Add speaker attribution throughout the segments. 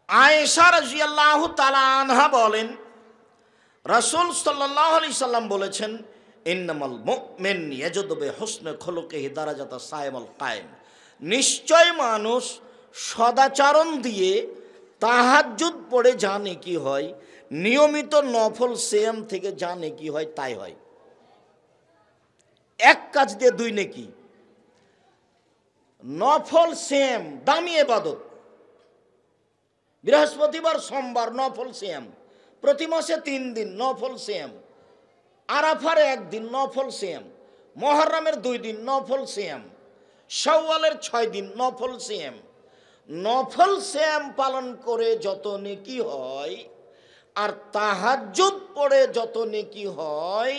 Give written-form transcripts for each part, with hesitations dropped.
Speaker 1: আয়েশা রাদিয়াল্লাহু তাআলা আনহা বলেন, রাসূল সাল্লাল্লাহু আলাইহি সাল্লাম বলেছেন, ইন্নামাল মুমিন ইয়াজুদু বিহুসনি খুলুকিহি দারাজাতা সাইমুল কায়েম। নিশ্চয় মানুষ সদাচরণ দিয়ে তাহাজ্জুদ পড়ে যা নেকি হয়, নিয়মিত নফল সিয়াম থেকে যা নেকি হয় তাই হয়। এক কাজ দিয়ে দুই নেকি। নফল সিয়াম দামি ইবাদত। বৃহস্পতিবার সোমবার নফল সিয়াম, প্রতি মাসে 3 দিন নফল সিয়াম, আরাফার 1 দিন নফল সিয়াম, মুহররমের 2 দিন নফল সিয়াম, শাওয়ালের 6 দিন নফল সিয়াম। নফল সিয়াম পালন করে যত নেকি হয় আর তাহাজ্জুদ পড়ে যত নেকি হয়,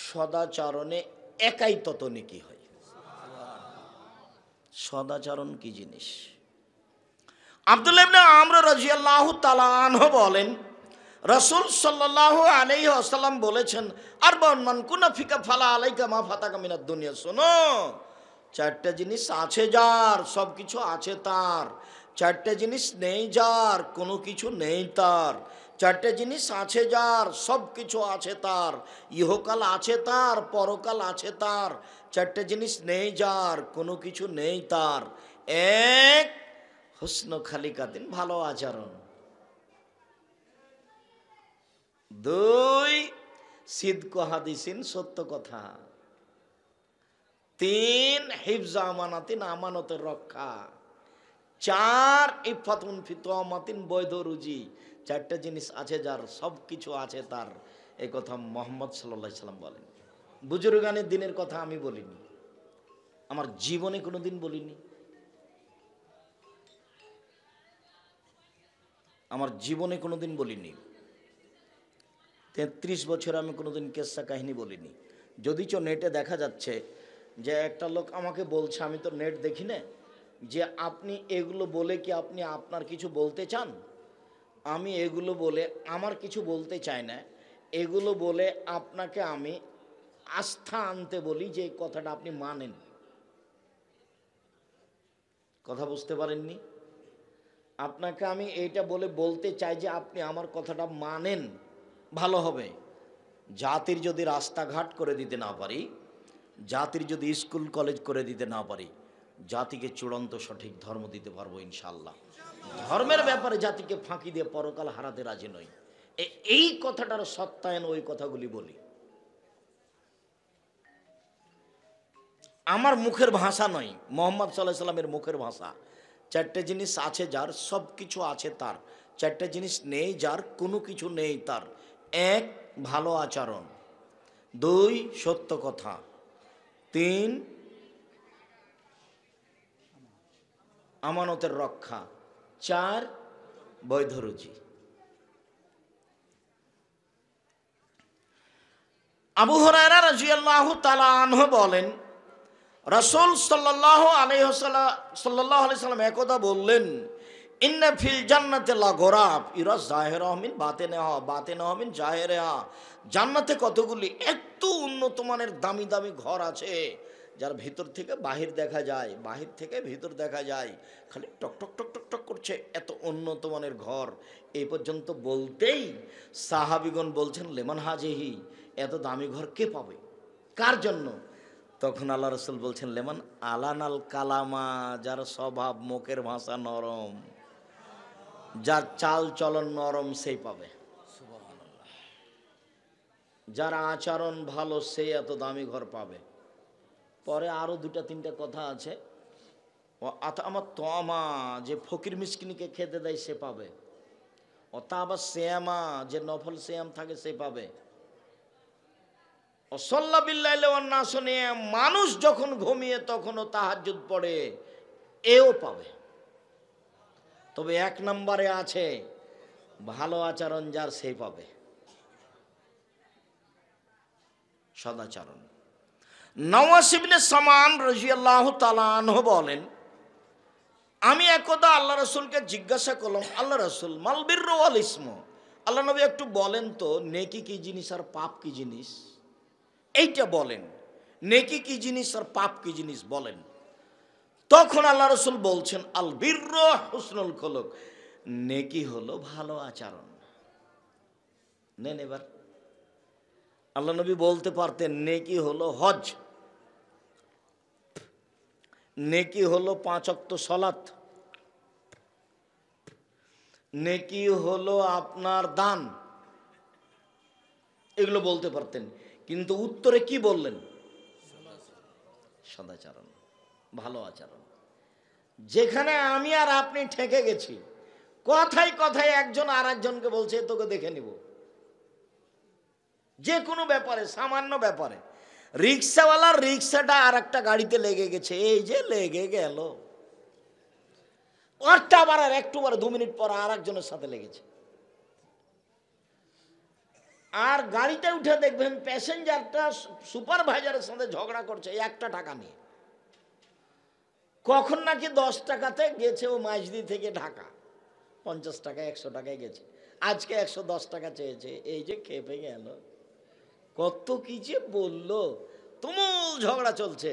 Speaker 1: সদাচরণে একাই তত নেকি হয়। সদাচরণ কি জিনিস? আব্দুল্লাহ ইবনে আমর রাদিয়াল্লাহু তাআলা আনহু বলেন, রাসূল সাল্লাল্লাহু আলাইহি ওয়াসাল্লাম বলেছেন, আরবাউন মান কুনা ফিকা ফালা আলাইকা মা ফাতাকা মিনাদ দুনিয়া। শোনো, 4টা জিনিস আছে যার, সব কিছু আছে তার। 4টা জিনিস নেই যার, কোনো কিছু নেই তার। 4টা জিনিস আছে যার, সব কিছু আছে তার। ইহকাল আছে তার, পরকাল আছে তার। 4টা জিনিস নেই যার, কোনো কিছু নেই তার। 1, হুসন খালিকাতিন, ভালো আচরণ। 2, সিদকু হাদিসিন, সত্য কথা। 3, হিফজ আমানাতিন, আমানতের রক্ষা। 4, ইফাতুন ফি তুমাতিন, বৈধ রুজি। 4টা জিনিস আছে যার, সব কিছু আছে তার। এই কথা মুহাম্মদ সাল্লাল্লাহু আলাইহি সাল্লাম বলেন। বুজুর্গানের দিনের কথা আমি বলিনি, আমার জীবনে কোনোদিন বলিনি। আমার জীবনে কোনোদিন বলিনি। 33 বছর আমি কোনোদিন কেসা কাহিনী বলিনি। যদিচ নেটে দেখা যাচ্ছে যে একটা লোক আমাকে বলছে, আমি তো নেট দেখি না, যে আপনি এগুলো বলে কি আপনি আপনার কিছু বলতে চান? আমি এগুলো বলে আমার কিছু বলতে চাই না, এগুলো বলে আপনাকে আমি আস্থা আনতে বলি যে এই কথাটা আপনি মানেন। কথা বুঝতে পারেননি? আপনাকে আমি এইটা বলে বলতে চাই যে আপনি আমার কথাটা মানেন, ভালো হবে। জাতির যদি রাস্তাঘাট করে দিতে না পারি, জাতির যদি স্কুল কলেজ করে দিতে না পারি, জাতিকে চূড়ান্ত সঠিক ধর্ম দিতে পারবো ইনশাআল্লাহ। ধর্মের ব্যাপারে জাতিকে ফাঁকি দিয়ে পরকাল হারাতে রাজি নই। এই কথাটার সত্যায়ন ওই কথাগুলি বলি। আমার মুখের ভাষা নয়, মুহাম্মদ সাল্লাল্লাহু আলাইহি সাল্লামের মুখের ভাষা। 4টে জিনিস আছে যার, সব কিছু আছে তার। 4টে জিনিস নেই যার, কোনো কিছু নেই তার। 1, ভালো আচরণ। 2, সত্য কথা। 3, আমানতের রক্ষা। 4, বৈধ রুজি। আবু হুরায়রা রাদিয়াল্লাহু তাআলা আনহু বলেন, রাসূল সাল্লাল্লাহু আলাইহি ওয়াসাল্লাম একদা বললেন, ইন্না ফিল জান্নাতি লা গোরাব ইরা জাহিরা মিন বাতিনহা বাতিনহা মিন জাহিরা। জান্নাতে কতগুলি এত উন্নত মানের দামি দামি ঘর আছে, যার ভিতর থেকে বাহির দেখা যায়, বাহির থেকে ভিতর দেখা যায়, খালি টক টক টক টক টক করছে, এত উন্নত মানের ঘর। এই পর্যন্ত বলতেই সাহাবীগণ বলছেন, লেমান হাজিহি, এত দামি ঘর কে পাবে, কার জন্য? তখন আল্লাহ রাসূল বলছেন, লেমান আলানাল কালামা, যার স্বভাব মুখের ভাষা নরম, যার চাল চলন নরম, সেই পাবে। যার আচরণ ভালো, সেই এত দামি ঘর পাবে। পরে আরো 2-3টা কথা আছে। ও আমার তমা, যে ফকির মিসকিনকে খেতে দেয় সে পাবে। ও তা আবার শ্যামা, যে নফল শ্যাম থাকে সে পাবে। ও সাল্লা বিল্লাইলি ওয়ান নাস নিয়াম, মানুষ যখন ঘুমিয়ে তখনও তাহাজ্জুদ পড়ে, এও পাবে। তবে 1 নম্বরে আছে ভালো আচরণ যার, সেই পাবে। সদাচরণ। নওয়াস ইবনে সামান রাদিয়াল্লাহু তাআলা আনহু বলেন, আমি একদা আল্লাহ রাসূলকে জিজ্ঞাসা করলাম, আল্লাহ রাসূল, মাল বিররু ওয়াল ইসমু, আল্লাহ নবী একটু বলেন তো নেকি কি জিনিস আর পাপ কি জিনিস, এইটা বলেন। নেকি কি জিনিস আর পাপ কি জিনিস বলেন। তখন আল্লাহ রাসূল বলছেন, আল বিররু হুসনুল খুলুক, নেকি হলো ভালো আচরণ। নেন এবার, আল্লাহ নবী বলতে পারতেন নেকি হলো হজ, নেকি হলো 5 ওয়াক্ত সালাত, নেকি হলো আপনার দান, এগুলো বলতে পারতেন। কিন্তু উত্তরে কি বললেন? সদাচরণ, ভালো আচরণ। যেখানে আমি আর আপনি ঠেকে গেছি, কথায় কথায় একজন আর একজনকে বলছে তোকে দেখে নিব, যে কোনো ব্যাপারে, সামান্য ব্যাপারে। রিক্সাওয়ালার রিক্সাটা আর একটা গাড়িতে লেগে গেছে, এই যে লেগে গেল, ওরটা আবার আর একটু পরে 2 মিনিট পর আর একজনের সাথে লেগেছে। আর গাড়িতে উঠে দেখবেন প্যাসেঞ্জারটা সুপারভাইজারের সাথে ঝগড়া করছে একটা টাকা নিয়ে। কখন নাকি 10 টাকাতে গেছে ও মাইজদি থেকে ঢাকা, 50 টাকা 100 টাকায় গেছে, আজকে 110 টাকা চেয়েছে। এই যে খেপে গেল, কত কি যে বললো, তুমুল ঝগড়া চলছে।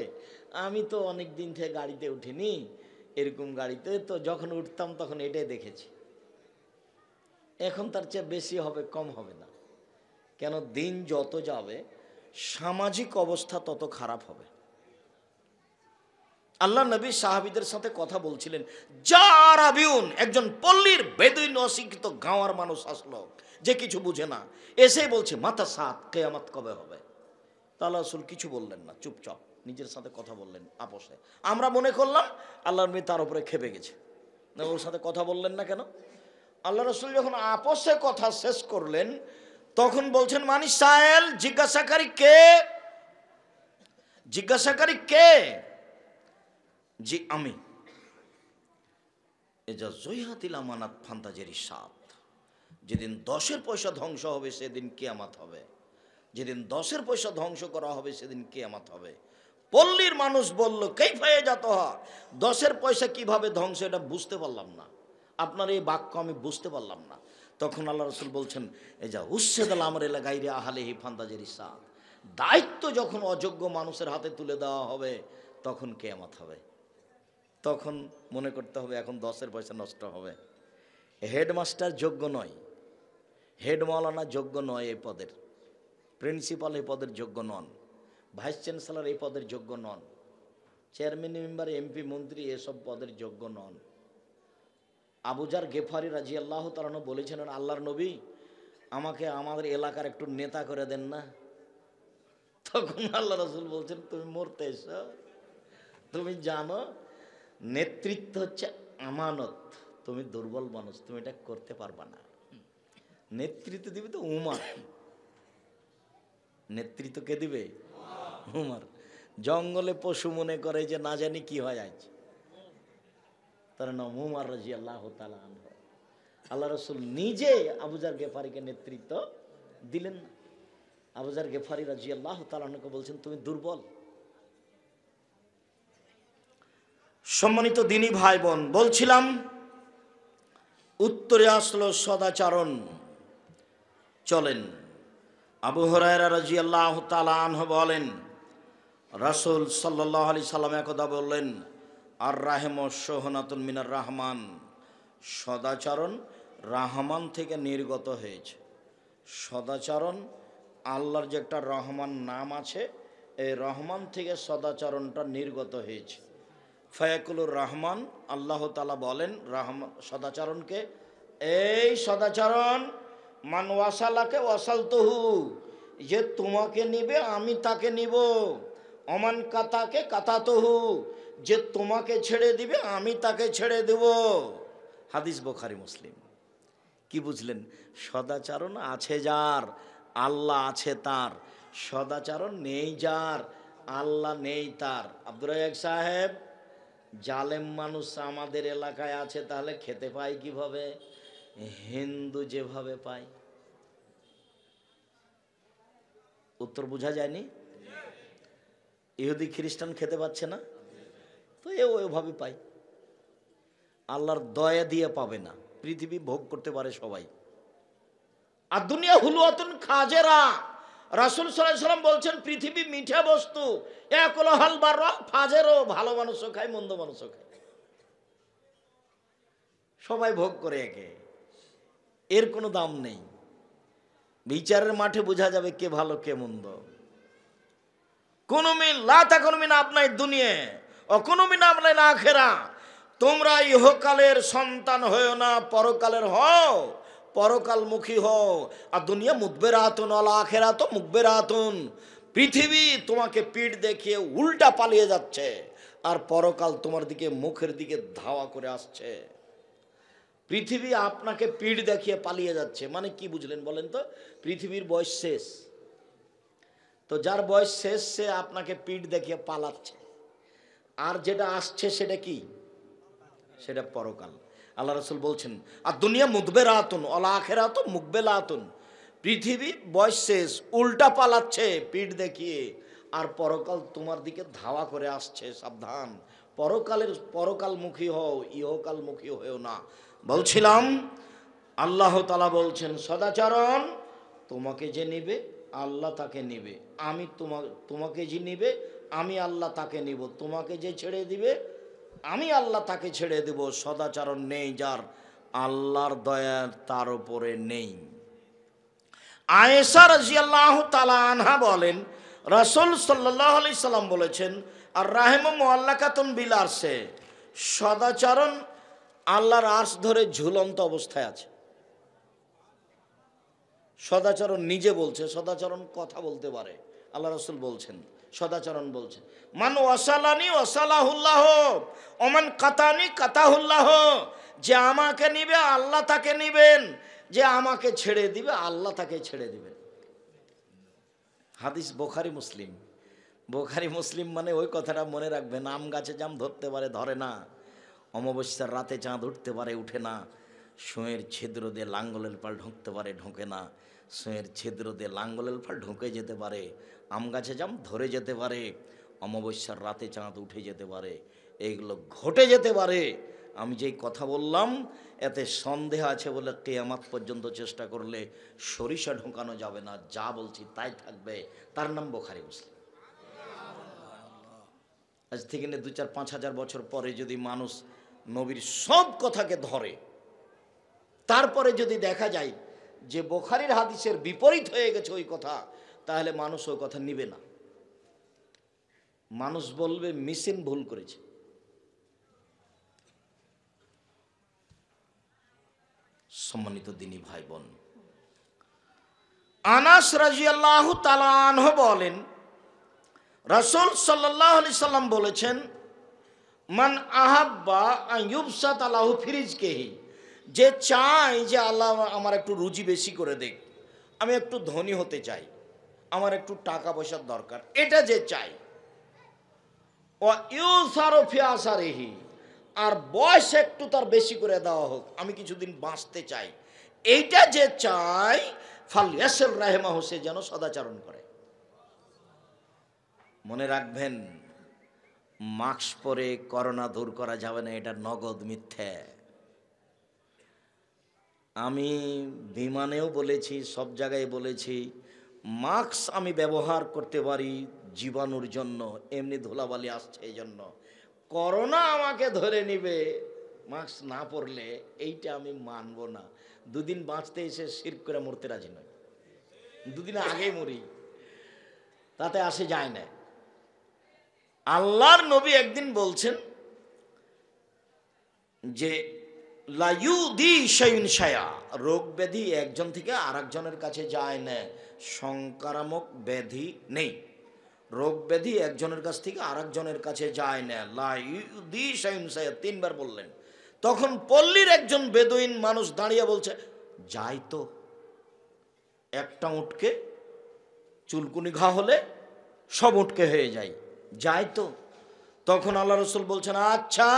Speaker 1: আমি তো অনেক দিন থেকে গাড়িতে উঠিনি, এরকম গাড়িতে তো যখন উঠতাম তখন এটাই দেখেছি, এখন তার চেয়ে বেশি হবে, কম হবে না। কেন, দিন যত যাবে সামাজিক অবস্থা তত খারাপ হবে। আল্লাহ নবী সাহাবীদের সাথে কথা বলছিলেন, জারাবিউন, একজন পল্লীর বেদুইন অশিক্ষিত গাঁওয়ার মানুষ আসলো, যে কিছু বুঝে না, এসে বলছে মাতা সাত, কিয়ামত কবে হবে? তাআলা রাসূল কিছু বললেন না, চুপচাপ নিজের সাথে কথা বললেন আপোষে। আমরা মনে করলাম আল্লাহর নবী তার উপরে খেপে গেছে, না, ওর সাথে কথা বললেন না কেন? আল্লাহ রাসূল যখন আপোষে কথা শেষ করলেন তখন বলছেন, মানি সায়েল, জিজ্ঞাসাকারী কে? জিজ্ঞাসাকারী কে? জি আমি। এজা জয়হাতিল আমানাত ফান্তাজেরি সাত, যেদিন 10-এর পয়সা ধ্বংস হবে সেদিন কিয়ামত হবে, যেদিন 10-এর পয়সা ধ্বংস করা হবে সেদিন কিয়ামত হবে। পল্লীর মানুষ বলল, কাইফায়ে যাত হয়, 10-এর পয়সা কিভাবে ধ্বংস, এটা বুঝতে পারলাম না, আপনার এই বাক্য আমি বুঝতে পারলাম না। তখন আল্লাহ রাসূল বলছেন, এজা উসসেদাল আমরে লাগাইরে আহলিহি ফান্তাজেরি সাত, দায়িত্ব যখন অযোগ্য মানুষের হাতে তুলে দেওয়া হবে তখন কিয়ামত হবে। তখন মনে করতে হবে এখন 10-এর পয়সা নষ্ট হবে। হেডমাস্টার যোগ্য নয়, হেড মাওলানা যোগ্য নয় এই পদের, প্রিন্সিপাল এই পদের যোগ্য নন, ভাইস চ্যান্সেলর এই পদের যোগ্য নন, চেয়ারম্যান মেম্বার এমপি মন্ত্রী এসব পদের যোগ্য নন। আবু যার গেফারি রাদিয়াল্লাহু তাআলা আনহু বলেছেন, আল্লাহর নবী আমাকে আমাদের এলাকার একটু নেতা করে দেন না। তখন আল্লাহ রাসূল বলছেন, তুমি মরতে এসো, তুমি জানো নেতৃত্ব হচ্ছে আমানত, তুমি দুর্বল মানুষ, তুমি এটা করতে পারবা না। নেতৃত্ব দিবে তো উমর, নেতৃত্ব কে দিবে? উমর। জঙ্গলে পশু মনে করে যে না জানি কি হয় আজ, তার নাম উমর রাদিয়াল্লাহু তাআলা আনহু। আল্লাহ রাসূল নিজে আবু যার গেফারিকে নেতৃত্ব দিলেন না। আবু যার গেফারি রাদিয়াল্লাহু তাআলা আনহুকে বলছেন, তুমি দুর্বল। সম্মানিত দিনী ভাই বোন, বলছিলাম উত্তরে আসলো সদাচরণ। চলেন, আবু হুরায়রা রাদিয়াল্লাহু তাআলা আনহু বলেন, রাসূল সাল্লাল্লাহু আলাইহি সাল্লাম একদা বললেন, আর রাহিমু শুহনাতুন মিনার রহমান, সদাচরণ রহমান থেকে নির্গত হয়েছে। সদাচরণ আল্লাহর যে একটা রহমান নাম আছে, এই রহমান থেকে সদাচরণটা নির্গত হয়েছে। ফায়াকুলুর রহমান, আল্লাহ তাআলা বলেন রহমান সদাচরণকে, এই সদাচরণ মান ওয়াসালাকে ওয়াসালতুহু, যে তোমাকে নিবে আমি তাকে নিব, অমান কাতাকে কাতাতুহু, যে তোমাকে ছেড়ে দিবে আমি তাকে ছেড়ে দেব। হাদিস বুখারী মুসলিম। কি বুঝলেন? সদাচরণ আছে যার, আল্লাহ আছে তার, সদাচরণ নেই যার, আল্লাহ নেই তার। আব্দুর রাজ্জাক সাহেব, জালেম মানুষ আমাদের এলাকায় আছে, তাহলে খেতে পায় কিভাবে? হিন্দু যেভাবে পায়। উত্তর বোঝা যায়নি? ইহুদি খ্রিস্টান খেতে পাচ্ছে না তো এ ওইভাবে পায়, আল্লাহর দয়া দিয়ে পাবে না। পৃথিবী ভোগ করতে পারে সবাই। আর দুনিয়া হুলুয়াতুন খাজেরা, রাসূল সাল্লাল্লাহু আলাইহি ওয়াসাল্লাম বলছেন পৃথিবী মিঠা বস্তু, একল হালবার ফাজেরও, ভালো মানুষও খায় মন্দ মানুষও খায়। সবাই ভোগ করে একে, এর কোনো দাম নেই। বিচারের মাঠে বোঝা যাবে কে ভালো কে মন্দ। কোনো মিন লা তাকুনু মিন আবনাই দুনিয়া ও কোনো মিন আবনাই আখিরা। তোমরা ইহকালের সন্তান হও না, পরকালের হও, পরকালমুখী হও। আর দুনিয়া মুদবেরাতুন আল আখিরাত মুকবেরাতুন। পৃথিবী তোমাকে পিঠ দেখিয়ে উল্টা পালিয়ে যাচ্ছে, আর পরকাল তোমার দিকে মুখের দিকে ধাওয়া করে আসছে। পৃথিবী আপনাকে পিঠ দেখিয়ে পালিয়ে যাচ্ছে, মানে কি বুঝলেন বলেন তো? পৃথিবীর বয়স শেষ, তো যার বয়স শেষ সে আপনাকে পিঠ দেখিয়ে পালাচ্ছে। আর যেটা আসছে সেটা কি? সেটা পরকাল। আল্লাহ রাসূল বলছেন আর দুনিয়া মুদবেরাতুন ওয়াল আখিরাতু মুকবেলাতুন। পৃথিবী বয়স শেষ, উল্টা পালাচ্ছে পিঠ দেখিয়ে, আর পরকাল তোমার দিকে ধাওয়া করে আসছে। সাবধান, পরকালমুখী হও, ইহকালমুখী হও না। বলছিলাম আল্লাহ তাআলা বলছেন সদাচরণ, তোমাকে যে নিবে আল্লাহ তাকে নিবে, আমি তোমাকে যে নিবে আমি আল্লাহ তাকে নিব, তোমাকে যে ছেড়ে দিবে আমি আল্লাহ তাকে ছেড়ে দেব। সদাচরণ নেই যার, আল্লাহর দয়া তার উপরে নেই। আয়েশা রাদিয়াল্লাহু তাআলা আনহা বলেন রাসূল সাল্লাল্লাহু আলাইহি সাল্লাম বলেছেন আর রাহিমু মুআল্লাকাতুন বিল আরশে, সদাচরণ আল্লাহর আরশ ধরে ঝুলন্ত অবস্থায় আছে। সদাচরণ নিজে বলছে, সদাচরণ কথা বলতে পারে। আল্লাহ রাসূল বলছেন, সদাচরণ বলছেন মান ওয়াসালানি ওয়াসালাহুল্লাহ ওমান কাতানি কাতাহুল্লাহ। যে আমাকে নিবে আল্লাহ তাকে নিবেন, যে আমাকে ছেড়ে দিবে আল্লাহ তাকে ছেড়ে দিবেন। হাদিস বুখারী মুসলিম। বুখারী মুসলিম মানে ওই কথাটা মনে রাখবেন, আম গাছে জাম ধরতে পারে ধরে না, অমাবস্যার রাতে চাঁদ উঠতে পারে উঠে না, সুঁয়ের ছিদ্র দিয়ে লাঙ্গলের পাল ঢুকতে পারে ঢোকে না, সুঁয়ের ছিদ্র দিয়ে লাঙ্গলের পাল ঢুকে যেতে পারে, আম গাছে জাম ধরে যেতে পারে, অমাবস্যার রাতে চাঁদ উঠে যেতে পারে, এইগুলো ঘটে যেতে পারে। আমি যেই কথা বললাম এতে সন্দেহ আছে বলে কিয়ামত পর্যন্ত চেষ্টা করলে সরিষা ঢোকানো যাবে না, যা বলছি তাই থাকবে। তার নাম বুখারী মুসলিম। আজ থেকে 2-4-5 হাজার বছর পরে যদি মানুষ নবীর সব কথাকে ধরে, তারপরে যদি দেখা যায় যে বুখারীর হাদিসের বিপরীত হয়ে গেছে ওই কথা, তাহলে মানুষ ওই কথা নিবে না। মানুষ বলবে মিসিন ভুল করেছে। সম্মানিত দিনী ভাই বোন, আনাস রাদিয়াল্লাহু তাআলা আনহু বলেন রাসূল সাল্লাল্লাহু আলাইহি সাল্লাম বলেছেন মান আহাব্বা আন ইউবসাতা লাহু ফি রিজকিহি, যে চায় যে আল্লাহ আমার একটু রুজি বেশি করে দেখ, আমি একটু ধনী হতে চাই, আমার একটু টাকা পয়সার দরকার, এটা যে চাই, ও ইউসারু ফি আসারিহি, আর বয়স একটু তার বেশি করে দেওয়া হোক, আমি কিছুদিন বাঁচতে চাই, এইটা যে চাই, ফালইয়াসির রাহিমাহু, সে যেন সদাচরণ করে। মনে রাখবেন, মাস্ক পরে করোনা দূর করা যাবে না, এটা নগদ মিথ্যা। আমি বিমানেও বলেছি, সব জায়গায় বলেছি, মাস্ক আমি ব্যবহার করতে পারি জীবাণুর জন্য, এমনি ধুলাবালি আসছে এই জন্য। করোনা আমাকে ধরে নিবে মাস্ক না পরলে, এইটা আমি মানব না। দুদিন বাঁচতে এসে শিরক করে মরতে রাজি নয়, দুদিন আগেই মরি, তাতে আসে যায় না। আল্লাহর নবী একদিন বলছেন যে লাইউদি শাইউন শায়া, রোগ ব্যাধি একজন থেকে আরেকজনের কাছে যায় না, সংক্রামক ব্যাধি নেই, রোগ ব্যাধি একজনের কাছ থেকে আরেকজনের কাছে যায় না। লাইউদি শাইউন শায়া 3 বার বললেন। তখন পল্লীর একজন বেদুইন মানুষ দাঁড়িয়ে বলছে যাই তো, একটা উটকে চুলকুনি ঘা হলে সব উটকে হয়ে যায়, যাই তো। তখন আল্লাহ রাসূল বলছেন আচ্ছা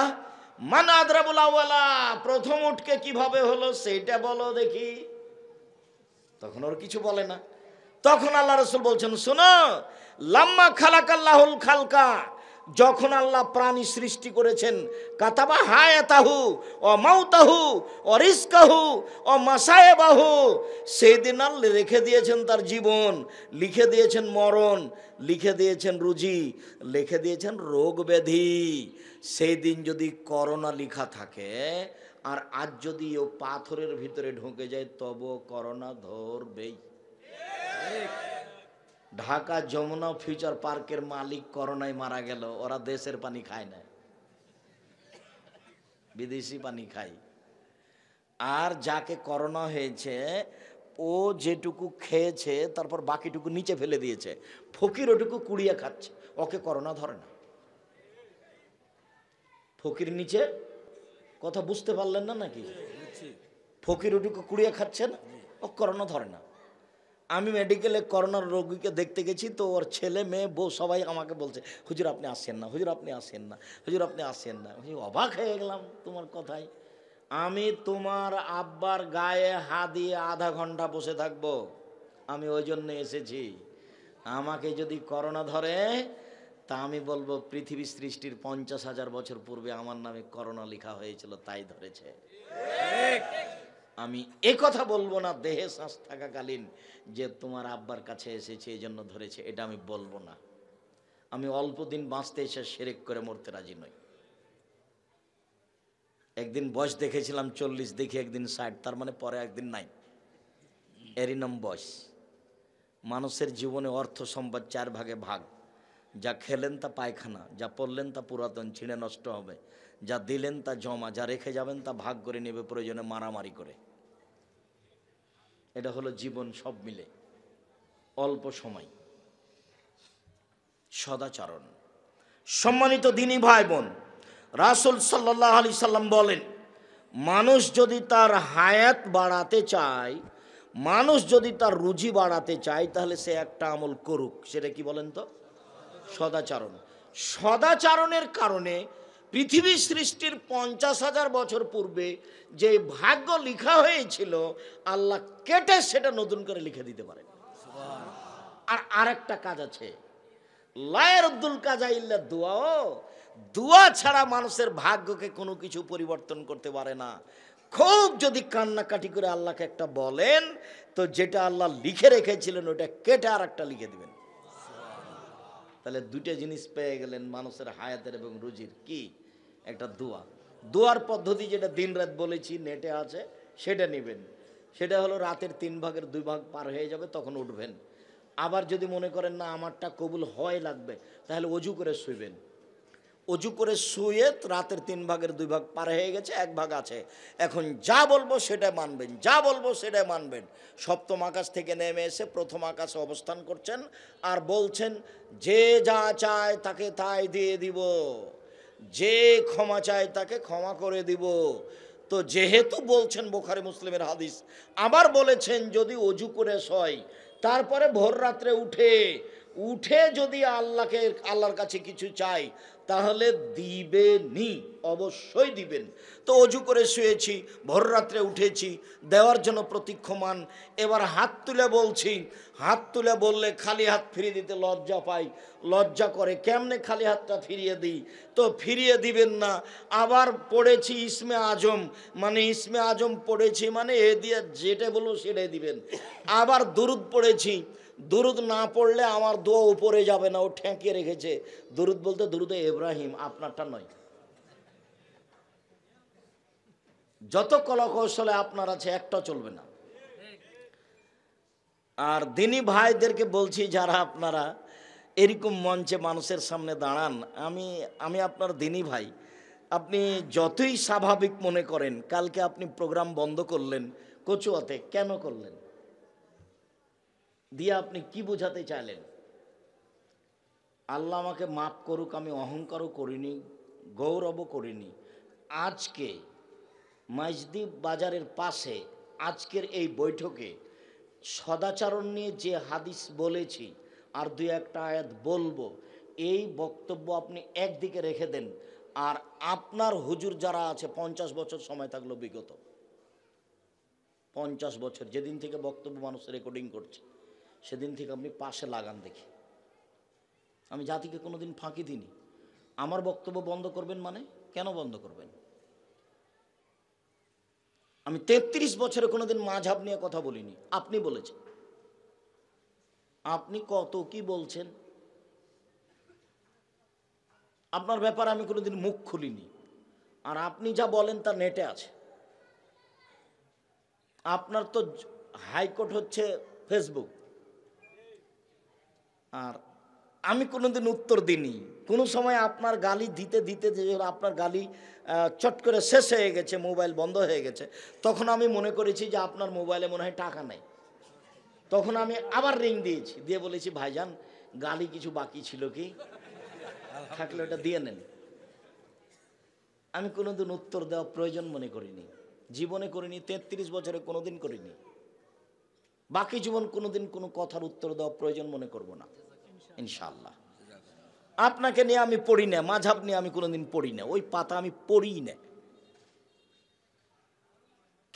Speaker 1: মান আদরাবুল আওয়ালা, প্রথম উটকে কিভাবে হলো সেইটা বলো দেখি। তখন ওর কিছু বলে না। তখন আল্লাহ রাসূল বলছেন শোনো, লাম্মা খালাকাল্লাহুল খালকা, যখন আল্লাহ প্রাণী সৃষ্টি করেছেন, কাতাবা হায়াতাহু ও মাউতাহু ও রিজকাহু ও মাসায়েবাহু, সেই দিন আল্লাহ রেখে দিয়েছেন তার জীবন, লিখে দিয়েছেন মরণ, লিখে দিয়েছেন রুজি, লিখে দিয়েছেন রোগ ব্যাধি। সেই দিন যদি করোনা লেখা থাকে আর আজ যদি ও পাথরের ভিতরে ঢুকে যায় তবু করোনা ধরবেই। ঢাকা যমুনা ফিউচার পার্কের মালিক করোনায় মারা গেল, ওরা দেশের পানি খায় না, বিদেশি পানি খায়। আর যাকে করোনা হয়েছে ও যেটুকু খেয়েছে তারপর বাকিটুকু নিচে ফেলে দিয়েছে, ফকির ওটুকু কুড়িয়ে খাচ্ছে, ওকে করোনা ধরে না। ফকির নিচে, কথা বুঝতে পারলেন না নাকি? ফকির ওটুকু কুড়িয়ে খাচ্ছে না, ও করোনা ধরে না। আমি মেডিকেলে করোনার রোগীকে দেখতে গেছি, তো ওর ছেলে মেয়ে বউ সবাই আমাকে বলছে, হুজুর আপনি আসেন না, হুজুর আপনি আসেন না, হুজুর আপনি আসেন না। অবাক হয়ে গেলাম তোমার কথায়। আমি তোমার আব্বার গায়ে হাত দিয়ে আধা ঘন্টা বসে থাকবো, আমি ওই জন্য এসেছি। আমাকে যদি করোনা ধরে তা আমি বলবো পৃথিবী সৃষ্টির 50,000 বছর পূর্বে আমার নামে করোনা লেখা হয়েছিল, তাই ধরেছে। আমি এ কথা বলবো না দেহে শ্বাস থাকাকালীন যে তোমার আব্বার কাছে এসেছে এই জন্য ধরেছে, এটা আমি বলবো না। আমি অল্প দিন বাঁচতে এসে শিরক করে মরতে রাজি নই। একদিন বয়স দেখেছিলাম 40, দেখি একদিন 60, তার মানে পরে একদিন নাই, এরই নাম বয়স। মানুষের জীবনে অর্থ সম্পদ 4 ভাগে ভাগ। যা খেলেন তা পায়খানা, যা পড়লেন তা পুরাতন ছিঁড়ে নষ্ট হবে, যা দিলেন তা জমা, যা রেখে যাবেন তা ভাগ করে নেবে প্রয়োজনে মারামারি করে। এটা হলো জীবন, সব মিলে অল্প সময়। সদাচরণ। সম্মানিত দিনী ভাই বোন, রাসূল সাল্লাল্লাহু আলাইহি সাল্লাম বলেন, মানুষ যদি তার হায়াত বাড়াতে চায়, মানুষ যদি তার রুজি বাড়াতে চায়, তাহলে সে একটা আমল করুক। সেটা কি বলেন তো? সদাচরণ। সদাচরণের কারণে পৃথিবী সৃষ্টির 50,000 বছর পূর্বে যে ভাগ্য লেখা হয়েছিল আল্লাহ কেটে সেটা নতুন করে লিখে দিতে পারেন। আর আরেকটা কাজ আছে, লা ইয়ারুদ্দুল কাজা ইল্লা দুআ। দোয়া ছাড়া মানুষের ভাগ্যকে কোনো কিছু পরিবর্তন করতে পারে না। খুব যদি কান্নাকাটি করে আল্লাহকে একটা বলেন, তো যেটা আল্লাহ লিখে রেখেছিলেন ওটা কেটে আর একটা লিখে দিবেন। তাহলে দুটো জিনিস পেয়ে গেলেন মানুষের হায়াতের এবং রুজির। কি? একটা দোয়া। দোয়ার পদ্ধতি যেটা দিন রাত বলেছি, নেটে আছে, সেটা নেবেন। সেটা হলো রাতের 3 ভাগের 2 ভাগ পার হয়ে যাবে, তখন উঠবেন। আবার যদি মনে করেন না আমারটা কবুল হয় লাগবে, তাহলে অজু করে শুইবেন। অজু করে শুয়ে রাতের 3 ভাগের 2 ভাগ পার হয়ে গেছে, 1 ভাগ আছে। এখন যা বলবো সেটা মানবেন, যা বলবো সেটাই মানবেন। সপ্তম আকাশ থেকে নেমে এসে প্রথম আকাশে অবস্থান করছেন আর বলছেন, যে যা চায় তাকে তাই দিয়ে দিব, যে ক্ষমা চায় তাকে ক্ষমা করে দিব। তো যেহেতু বলছেন, বুখারী মুসলিমের হাদিস, আবার বলেছেন যদি অজু করে শয়, তারপরে ভোর রাত্রে উঠে যদি আল্লাহর কাছে কিছু চাই, তাহলে দিবেনই, অবশ্যই দিবেন। তো অজু করে শুয়েছি, ভোর রাত্রে উঠেছি, দেওয়ার জন্য প্রতীক্ষমান। এবার হাত তুলে বলছি, হাত তুলে বললে খালি হাত ফিরিয়ে দিতে লজ্জা পাই, লজ্জা করে, কেমনে খালি হাতটা ফিরিয়ে দিই? তো ফিরিয়ে দিবেন না। আবার পড়েছি ইসমে আজম, মানে ইসমে আজম পড়েছি মানে এ দিয়ে যেটা বলবো সেটাই দিবেন। আবার দুরুদ পড়েছি, দুরুদ না পড়লে আমার দোয়া উপরে যাবে না, ও ঠেকিয়ে রেখেছে। দুরুদ বলতে দুরুদে ইব্রাহিম, আপনারটা নয়। যত কলাকৌশলে আপনার আছে একটা চলবে না। আর দিনী ভাইদেরকে বলছি, যারা আপনারা এরকম মঞ্চে মানুষের সামনে দাঁড়ান, আমি আপনার দিনী ভাই, আপনি যতই স্বাভাবিক মনে করেন, কালকে আপনি প্রোগ্রাম বন্ধ করলেন কচুয়াতে, কেন করলেন? দিয়ে আপনি কি বোঝাতে চাইলেন? আল্লাহ আমাকে মাফ করুক, আমি অহংকারও করিনি, গৌরবও করিনি। আজকে মাইজদ্বীপ বাজারের পাশে আজকের এই বৈঠকে সদাচরণ নিয়ে যে হাদিস বলেছি আর 2-1টা আয়াত বলবো, এই বক্তব্য আপনি একদিকে রেখে দেন। আর আপনার হুজুর যারা আছে, 50 বছর সময় থাকলো, বিগত 50 বছর যেদিন থেকে বক্তব্য মানুষ রেকর্ডিং করছে, সেদিন থেকে আপনি পাশে লাগান দেখি। আমি জাতিকে কোনোদিন ফাঁকি দিইনি। আমার বক্তব্য বন্ধ করবেন মানে? কেন বন্ধ করবেন? আমি 33 বছরে কোনোদিন মাঝহাব নিয়ে কথা বলিনি, আপনি বলেছেন। আপনি কত কি বলছেন, আপনার ব্যাপারে আমি কোনোদিন মুখ খুলিনি। আর আপনি যা বলেন তা নেটে আছে, আপনার তো হাইকোর্ট হচ্ছে ফেসবুক, আর আমি কোনোদিন উত্তর দিইনি। কোনো সময় আপনার গালি দিতে দিতে যে আপনার গালি চট করে শেষ হয়ে গেছে, মোবাইল বন্ধ হয়ে গেছে, তখন আমি মনে করেছি যে আপনার মোবাইলে মনে হয় টাকা নেই। তখন আমি আবার রিং দিয়েছি, দিয়ে বলেছি ভাইজান গালি কিছু বাকি ছিল কি, থাকলে ওটা দিয়ে নেন। আমি কোনোদিন উত্তর দেওয়া প্রয়োজন মনে করিনি, জীবনে করিনি, 33 বছরে কোনোদিন করিনি। বাকি জীবন কোনোদিন কোনো কথার উত্তর দেওয়া প্রয়োজন মনে করব না ইনশাআল্লাহ। আপনাকে নিয়ে আমি পড়ি না, মাঝহাব নিয়ে আমি কোনোদিন পড়ি না, ওই পাতা আমি পড়ি না।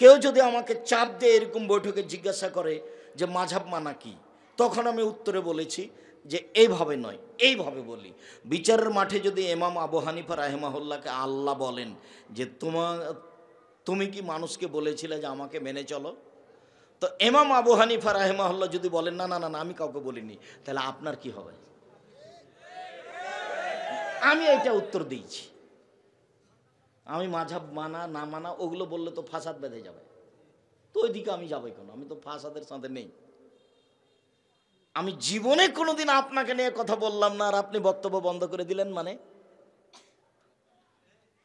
Speaker 1: কেউ যদি আমাকে চাপ দিয়ে এরকম বৈঠকে জিজ্ঞাসা করে যে মাঝহাব মানা কি, তখন আমি উত্তরে বলেছি যে এইভাবে নয়, এইভাবে বলি। বিচারের মাঠে যদি ইমাম আবু হানিফা রাহিমাহুল্লাহকে আল্লাহ বলেন যে তুমি কি মানুষকে বলেছিলে যে আমাকে মেনে চলো, তো ইমাম আবু হানিফা রাহিমাহুল্লাহ যদি বলেন না না না আমি কাউকে বলিনি, তাহলে আপনার কি হবে? আমি এটা উত্তর দিয়েছি। আমি মাঝহাব মানা না মানা ওগুলো বললে তো ফাসাদ বেঁধে যাবে, তো ওইদিকে আমি যাবো কেন? আমি তো ফাসাদের সাথে নেই। আমি জীবনে কোনোদিন আপনাকে নিয়ে কথা বললাম না, আর আপনি বক্তব্য বন্ধ করে দিলেন। মানে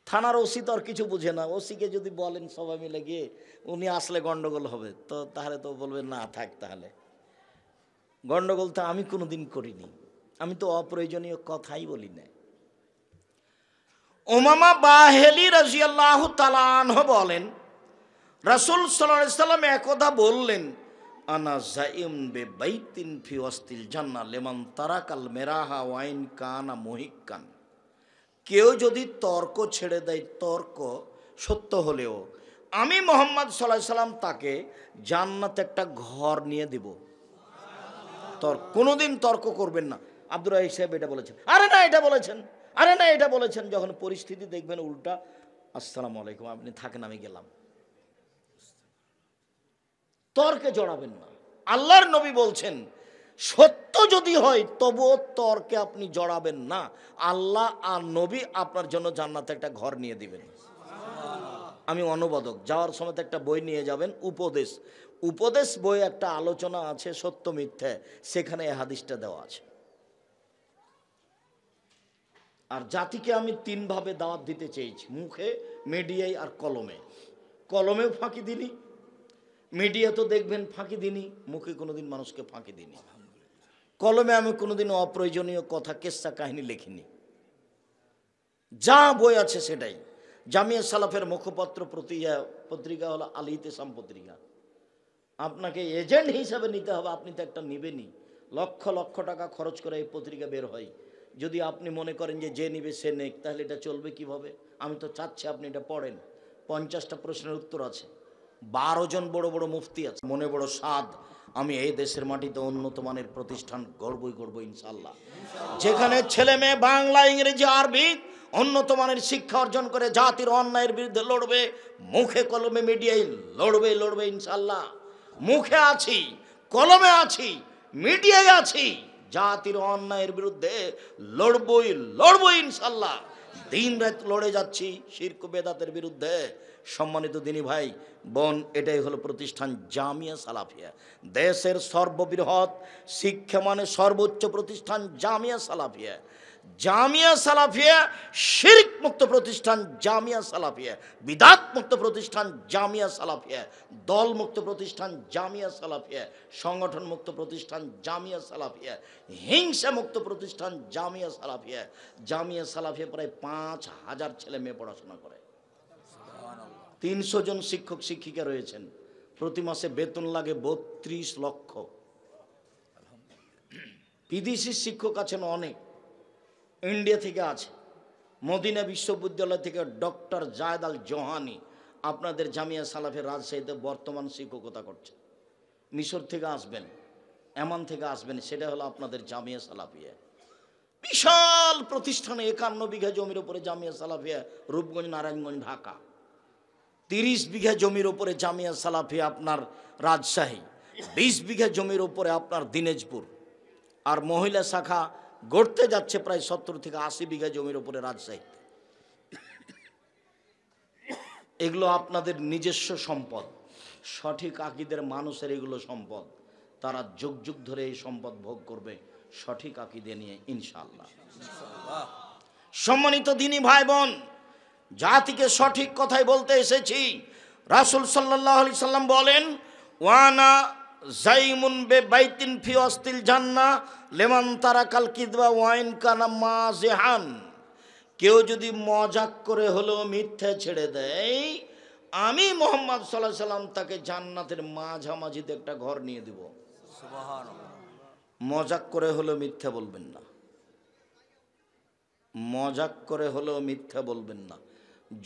Speaker 1: থানার ওসি তো আর কিছু বুঝে না, ওসিকে যদি বলেন সবাই মিলে গিয়ে উনি আসলে গন্ডগোল হবে, তো তাহলে তো বলবেন না থাক, তাহলে গন্ডগোল তো আমি কোনোদিন করিনি। আমি তো অপ্রয়োজনীয় কথাই বলি না। উমামা বাহেলি রাদিয়াল্লাহু তাআলা আনহু বলেন, রাসূল সাল্লাল্লাহু আলাইহি সাল্লাম একদা বললেন, আনা যাইম বিবাইতিন ফি ওয়াসতিল জান্নাহ লিমান তারাকাল মিরাহা ওয়া ইন কানা মুহিক্কান। কেউ যদি তর্ক ছেড়ে দেয়, তর্ক সত্য হলেও, আমি মুহাম্মদ সাল্লাল্লাহু আলাইহি সাল্লাম তাকে জান্নাতে একটা ঘর নিয়ে দেব। কোনোদিন তর্ক করবেন না। আব্দুর রাহিক সাহেব এটা বলেছেন, আরে না এটা বলেছেন, আরে না এটা বলেছেন। যখন পরিস্থিতি দেখবেন উল্টা, আসসালামু আলাইকুম, আপনি থাকেন আমি গেলাম। তর্কে জড়াবেন না। আল্লাহর নবী বলছেন সত্য যদি হয় তবুও তর্কে আপনি জড়াবেন না। আল্লাহ আর নবী আপনার জন্য জান্নাতে একটা ঘর নিয়ে দিবেন। আমি অনুবাদক, যাওয়ার সময় একটা বই নিয়ে যাবেন, উপদেশ। উপদেশ বই একটা আলোচনা আছে সত্য মিথ্যে, সেখানে এই হাদিসটা দেওয়া আছে। আর জাতিকে আমি 3 ভাবে দাওয়াত দিতে চেয়েছি, মুখে, মিডিয়ায় আর কলমে। কলমেও ফাঁকি দিনি, মিডিয়া তো দেখবেন ফাঁকি দিনি, মুখে কোনোদিন মানুষকে ফাঁকি দিনি। কলমে আমি কোনোদিন অপ্রয়োজনীয় কথা, কেসা কাহিনী লিখিনি। যা বই আছে সেটাই। জামিয়া সালাফের মুখপত্র পত্রিকা হলো আল ইতিসাম পত্রিকা। আপনাকে এজেন্ট হিসাবে নিতে হবে, আপনি তো একটা নিবেনই। লক্ষ লক্ষ টাকা খরচ করে এই পত্রিকা বের হয়। যদি আপনি মনে করেন যে যে নিবে সে নেক, তাহলে এটা চলবে কিভাবে? আমি তো চাচ্ছি আপনি এটা পড়েন। 50টা প্রশ্নের উত্তর আছে, 12 জন বড় বড় মুফতি আছে। মনে বড় স্বাদ, আমি এই দেশের মাটিতে উন্নত মানের প্রতিষ্ঠান গড়বই গড়ব ইনশাল্লাহ, যেখানে ছেলে মেয়ে বাংলা, ইংরেজি, আরবি উন্নত মানের শিক্ষা অর্জন করে জাতির অন্যায়ের বিরুদ্ধে লড়বে। মুখে কলমে মিডিয়ায় লড়বে ইনশাল্লাহ। মুখে আছি, কলমে আছি, মিডিয়ায় আছি, জাতির অন্যায়ের বিরুদ্ধে লড়বই ইনশাল্লাহ। দিন রাত লড়ে যাচ্ছি শিরক বেদাতের বিরুদ্ধে। সম্মানিত দিনী ভাই বোন, এটাই হলো প্রতিষ্ঠান জামিয়া সালাফিয়া। দেশের সর্ববৃহৎ শিক্ষা মানে সর্বোচ্চ প্রতিষ্ঠান জামিয়া সালাফিয়া। জামিয়া সালাফিয়া শিরক মুক্ত প্রতিষ্ঠান জামিয়া সালাফিয়া, বিদাত মুক্ত প্রতিষ্ঠান জামিয়া সালাফিয়া, দল মুক্ত প্রতিষ্ঠান জামিয়া সালাফিয়া, সংগঠন মুক্ত প্রতিষ্ঠান জামিয়া সালাফিয়া, হিংসা মুক্ত প্রতিষ্ঠান জামিয়া সালাফিয়া। জামিয়া সালাফিয়া প্রায় 5000 ছেলে মেয়ে পড়াশোনা করে। 300 জন শিক্ষক শিক্ষিকা রয়েছেন। প্রতি মাসে বেতন লাগে 32 লক্ষ। বিদেশি শিক্ষক আছেন অনেক, ইন্ডিয়া থেকে আছে। মদিনা বিশ্ববিদ্যালয় থেকে ডক্টর জায়েদ আল জোহানি আপনাদের জামিয়া সালাফের রাজশাহীতে বর্তমান শিক্ষকতা করছেন। মিশর থেকে আসবেন, এমন থেকে আসবেন, সেটা হলো আপনাদের জামিয়া সালাফিয়া। বিশাল প্রতিষ্ঠানে 51 বিঘা জমির উপরে জামিয়া সালাফিয়া, রূপগঞ্জ, নারায়ণগঞ্জ, ঢাকা। 30 বিঘা জমির উপরে জামিয়া সালাফিয়া আপনার রাজশাহী, 20 বিঘা জমির উপরে আপনার দিনাজপুর। আর মহিলা শাখা গড়তে যাচ্ছে প্রায় 70 থেকে 80 বিঘা জমির উপরে রাজশাহীতে। এগুলো আপনাদের নিজস্ব সম্পদ। সঠিক আকীদের মানুষের এগুলো সম্পদ, তারা যুগ যুগ ধরে এই সম্পদ ভোগ করবে সঠিক আকীদা নিয়ে ইনশাআল্লাহ। সম্মানিত দ্বীনি ভাই বোন, জাতিকে সঠিক কথাই বলতে এসেছি। রাসূল সাল্লাল্লাহু আলাইহি সাল্লাম বলেন, ওয়ানা জাইমুন বে বাইতিন ফি ওয়াসতিল জান্নাহ লিমান তারাকাল কিযবা ওয়াইন কানা মাযিহান। কেউ যদি মজাক করে হলেও মিথ্যা ছেড়ে দেয়, আমি মুহাম্মদ সাল্লাল্লাহু আলাইহি সাল্লাম তাকে জান্নাতের মাঝামাঝিতে একটা ঘর নিয়ে দেব। সুবহানাল্লাহ। মজাক করে হলেও মিথ্যা বলবেন না, মজাক করে হলেও মিথ্যা বলবেন না।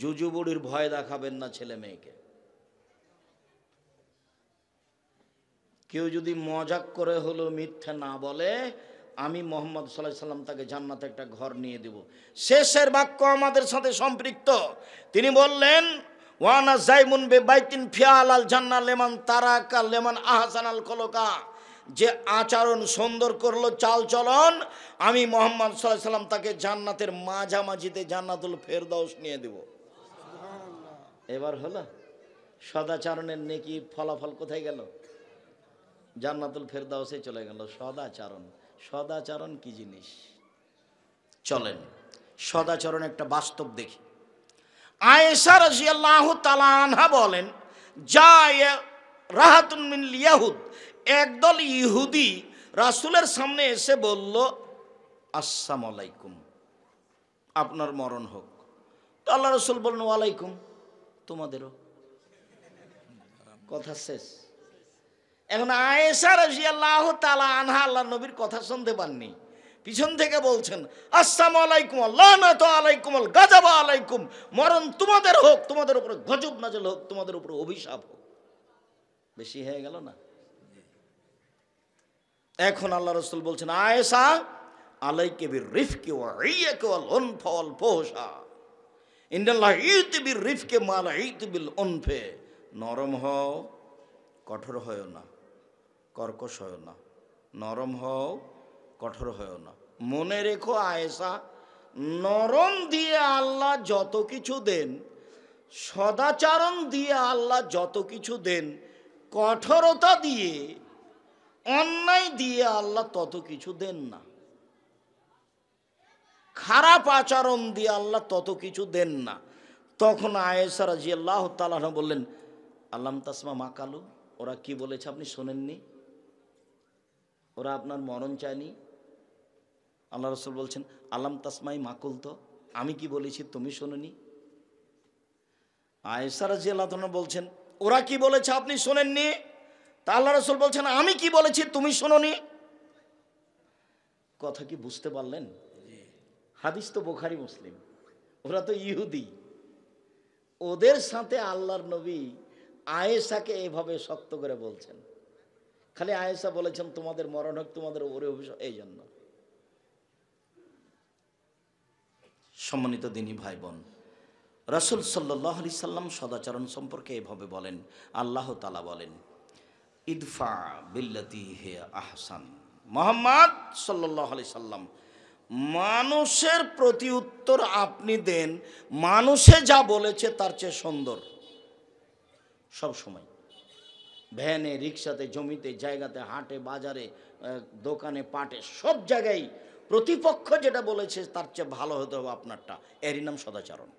Speaker 1: জুজুবুড়ির ভয় দেখাবেন না ছেলে মেয়েকে। কেউ যদি মজাক করে হলেও মিথ্যা না বলে, আমি মুহাম্মদ সাল্লাল্লাহু আলাইহি সাল্লাম তাকে জান্নাতে একটা ঘর নিয়ে দেব। শেষের বাক্য আমাদের সাথে সম্পৃক্ত। তিনি বললেন, ওয়ানা জাইমুন বে বাইতিন ফিয়ালাল জান্নাহ লিমান তারাকা লিমান আহসানাল খলকা। যে আচরণ সুন্দর করলো, চাল চলন, আমি মুহাম্মদ সাল্লাল্লাহু আলাইহি সাল্লাম তাকে জান্নাতের মাঝামাঝিতে জান্নাতুল ফেরদাউস নিয়ে দেব। এবার হলো সদাচরণের নেকি ফলাফল কোথায় গেল? জান্নাতুল ফেরদাউসে চলে গেল। সদাচরণ, সদাচরণ কি জিনিস? চলেন সদাচরণ একটা বাস্তব দেখি। আয়েশা রাদিয়াল্লাহু তাআলা আনহা বলেন, যায় রাহাতুন মিন ইয়াহুদ, একদল ইহুদি রাসূলের সামনে এসে বলল, আসসালামু আলাইকুম, আপনার মরণ হোক। তো আল্লাহ রাসূল বললেন, ওয়ালাইকুম, তোমাদেরও। কথা শেষ। এখন আয়েশা রাদিয়াল্লাহু তাআলা আনহা আল্লাহর নবীর কথা শুনতে পাননি, পিছন থেকে বলছেন, আসসালামু আলাইকুম, লানাতু আলাইকুম, গাযাব আলাইকুম, মরণ তোমাদের হোক, তোমাদের উপরে গজব নাযিল হোক, তোমাদের উপরে অভিশাপ হোক। বেশি হয়ে গেল না? এখন আল্লাহ রাসূল বলছেন, আয়েশা আলাইকা বিরিফকি ওয়া ইয়াকা ওয়াল উনফা ওয়াল ফুহশা, ইন্নাল্লাহ ইউতি বিরিফকি মা লা ইউতি বিল উনফি। নরম হও, কঠোর হয়ো না, কর্কশ হয়ো না, নরম হও, কঠোর হয়ো না। মনে রেখো আয়েশা, নরম দিয়ে আল্লাহ যত কিছু দেন, সদাচরণ দিয়ে আল্লাহ যত কিছু দেন, কঠোরতা দিয়ে, অন্যায় দিয়ে আল্লাহ তত কিছু দেন না। খারাপ আচরণ দিয়ে আল্লাহ তত কিছু দেন না। তখন আয়েশা রাদিয়াল্লাহু তাআলা বললেন, আল্লাম তাসমা মা কালু, ওরা কি বলেছে আপনি শোনেননি? ওরা আপনার মরণ চায়নি? আল্লাহ রাসূল বলছেন, আল্লাম তাসমাই মাকুল, তো আমি কি বলেছি তুমি শোনোনি? আয়েশা রাদিয়াল্লাহু তাআলা বলছেন, ওরা কি বলেছে আপনি শোনেননি? তা আল্লাহ রাসূল বলছেন, আমি কি বলেছি তুমি শোনোনি? কথা কি বুঝতে পারলেন? হাদিস তো বুখারী মুসলিম। ওরা তো ইহুদি, ওদের সাথে আল্লাহর নবী আয়েশাকে এভাবে শক্ত করে বলছেন। খালি আয়েশা বলেছেন তোমাদের মরণ হোক, তোমাদের উপরে অভিশাপ। এই জন্য সম্মানিত দ্বীনি ভাই বোন, রাসূল সাল্লাল্লাহু আলাইহি সাল্লাম সদাচরণ সম্পর্কে এভাবে বলেন। আল্লাহ তাআলা বলেন, ইদফা বিল্লাতি হিয়া আহসান। মুহাম্মদ সাল্লাল্লাহু আলাইহি সাল্লাম, মানুষের প্রতি উত্তর আপনি দেন মানুষে যা বলেছে তার চেয়ে সুন্দর। সব সময় ভ্যানে, রিক্সাতে, জমিতে, জায়গাতে, হাটে, বাজারে, দোকানে, পাটে, সব জায়গায় প্রতিপক্ষ যেটা বলেছে তার চেয়ে ভালো হতে হবে আপনারটা। এরই নাম সদাচরণ।